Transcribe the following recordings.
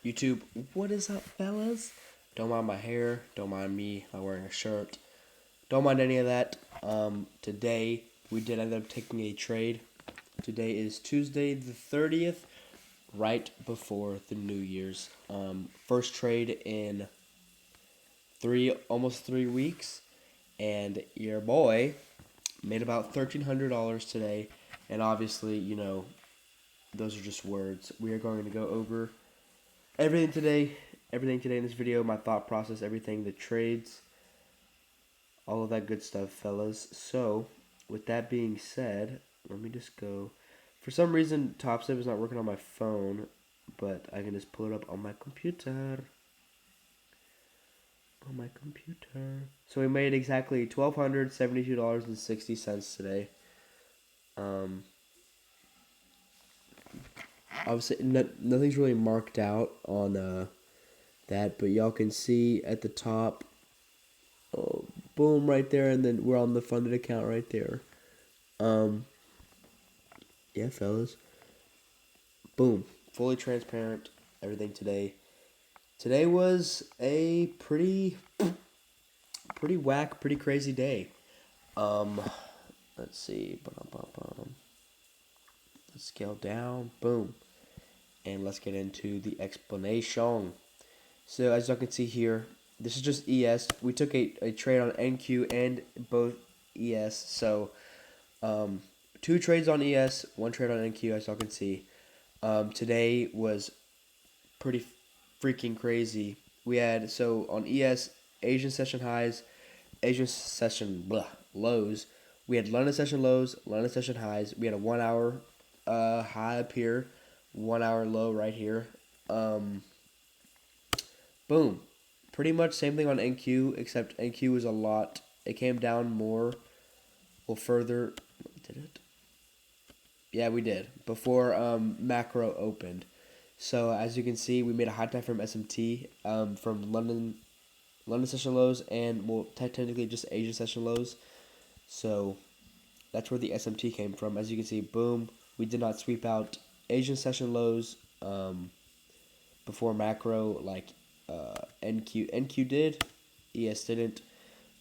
YouTube, what is up, fellas? Don't mind my hair. Don't mind me not wearing a shirt. Don't mind any of that. Today we did end up taking a trade. Today is Tuesday the 30th, right before the New Year's. First trade in almost 3 weeks, and your boy made about $1,300 today. And obviously, those are just words. We are going to go over everything today, in this video, my thought process, everything, the trades, all of that good stuff, fellas. So, with that being said, let me just go. For some reason, Top Step is not working on my phone, but I can just pull it up on my computer. So we made exactly $1,272.60 today. Obviously, nothing's really marked out on that, but y'all can see at the top, oh, boom, right there, and then we're on the funded account right there. Yeah, fellas. Boom. Fully transparent, everything today. Today was a pretty whack, pretty crazy day. Let's see. Let's scale down. Boom. And let's get into the explanation. So as you can see here, this is just ES. We took a trade on NQ and both ES. So 2 trades on ES, 1 trade on NQ, as y'all can see. Today was pretty freaking crazy. We had, so on ES, Asian session highs, Asian session lows. We had London session lows, London session highs. We had a 1 hour high up here, 1 hour low right here. Boom. Pretty much same thing on NQ, except NQ was a lot. It came down more. Well, further. Did it? Yeah, we did. Before macro opened. So as you can see, we made a high time from SMT, from London session lows, and well, technically just Asian session lows. So that's where the SMT came from. As you can see, boom, we did not sweep out Asian session lows before macro like NQ did, ES didn't,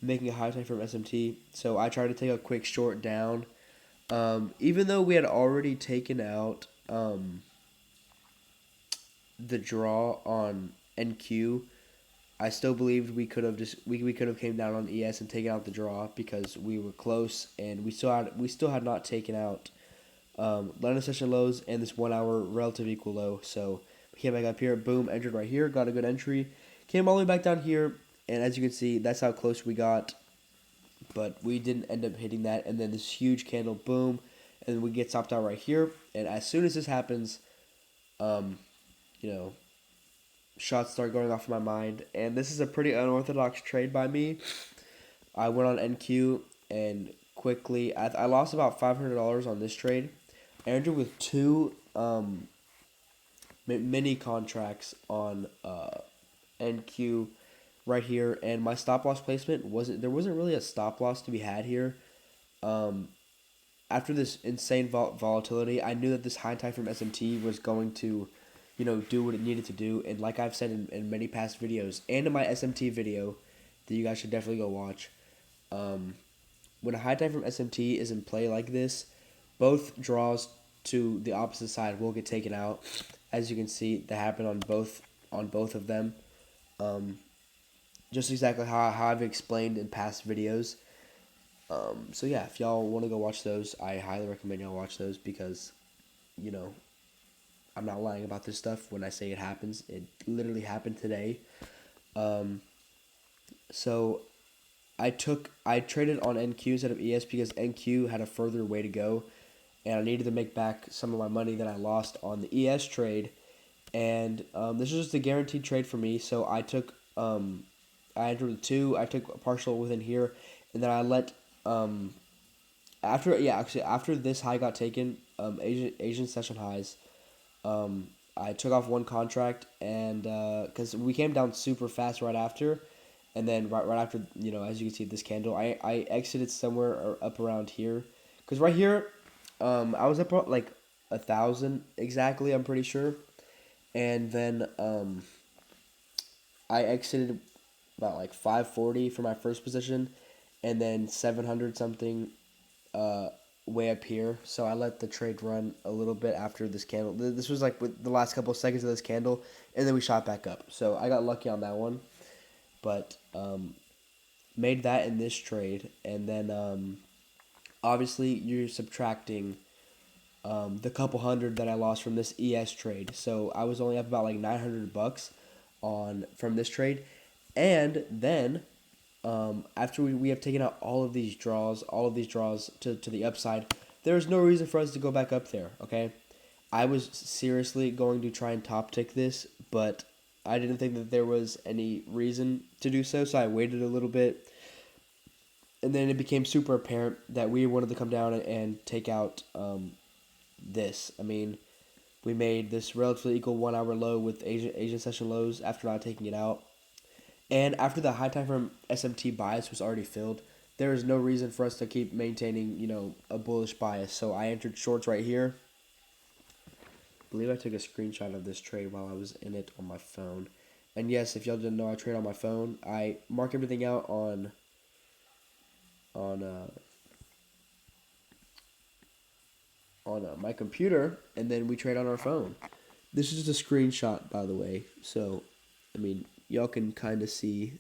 making a high time from SMT. So I tried to take a quick short down, even though we had already taken out the draw on NQ. I still believed we could have came down on ES and taken out the draw because we were close, and we still had not taken out London session lows and this 1 hour relative equal low. So we came back up here, boom, entered right here, got a good entry, came all the way back down here, and as you can see, that's how close we got, but we didn't end up hitting that. And then this huge candle, boom, and we get stopped out right here. And as soon as this happens, shots start going off in my mind, and this is a pretty unorthodox trade by me. I went on NQ, and quickly, I lost about $500 on this trade. I entered with 2 mini contracts on NQ right here, and my stop loss placement wasn't really a stop loss to be had here. After this insane volatility, I knew that this high time from SMT was going to do what it needed to do. And like I've said in many past videos, and in my SMT video that you guys should definitely go watch, when a high time from SMT is in play like this, both draws to the opposite side will get taken out. As you can see, that happened on both of them. Just exactly how I've explained in past videos. So yeah, if y'all want to go watch those, I highly recommend y'all watch those because, I'm not lying about this stuff when I say it happens. It literally happened today. So I traded on NQ instead of ES because NQ had a further way to go, and I needed to make back some of my money that I lost on the ES trade. And this was just a guaranteed trade for me. So I took I entered with 2. I took a partial within here, and then I let after this high got taken, Asian session highs. I took off 1 contract, and because we came down super fast right after, and then right after, as you can see this candle, I exited somewhere up around here, because right here, I was up like 1,000 exactly, I'm pretty sure, and then I exited about like 540 for my first position, and then 700 something uh, way up here. So I let the trade run a little bit after this candle. This was like with the last couple of seconds of this candle, and then we shot back up. So I got lucky on that one, but made that in this trade, and then obviously you're subtracting the couple hundred that I lost from this ES trade. So I was only up about like $900 on from this trade, and then after we have taken out all of these draws, to the upside, there's no reason for us to go back up there, okay? I was seriously going to try and top tick this, but I didn't think that there was any reason to do so, so I waited a little bit. And then it became super apparent that we wanted to come down and take out this. I mean, we made this relatively equal 1 hour low with Asian session lows after not taking it out. And after the high time frame SMT bias was already filled, there is no reason for us to keep maintaining, a bullish bias. So I entered shorts right here. I believe I took a screenshot of this trade while I was in it on my phone. And yes, if y'all didn't know, I trade on my phone. I mark everything out on my computer, and then we trade on our phone. This is just a screenshot, by the way. So, I mean, y'all can kind of see.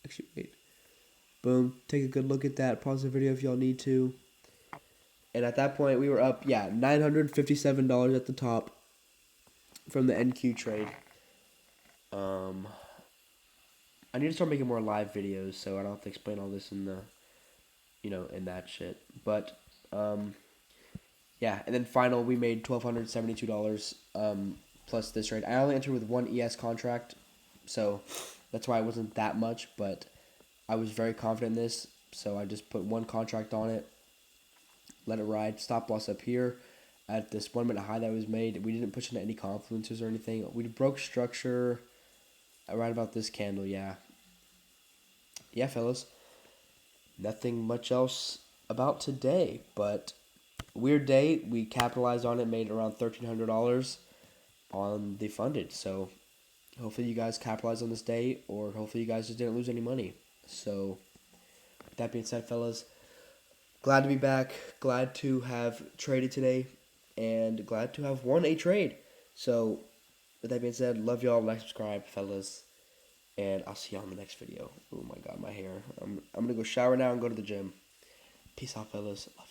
Actually, wait. Boom. Take a good look at that. Pause the video if y'all need to. And at that point, we were up, $957 at the top from the NQ trade. I need to start making more live videos, so I don't have to explain all this in the, in that shit. But, yeah, and then final, we made $1,272 plus this trade. I only entered with one ES contract, so that's why it wasn't that much, but I was very confident in this, so I just put one contract on it, let it ride, stop loss up here at this 1 minute high that was made. We didn't push into any confluences or anything. We broke structure right about this candle, yeah. Yeah, fellas. Nothing much else about today, but weird day. We capitalized on it, made around $1,300 on the funded. So hopefully you guys capitalized on this day, or hopefully you guys just didn't lose any money. So with that being said, fellas, glad to be back. Glad to have traded today, and glad to have won a trade. So with that being said, love y'all. Like, subscribe, fellas, and I'll see y'all in the next video. Oh my god, my hair. I'm gonna go shower now and go to the gym. Peace out, fellas. Love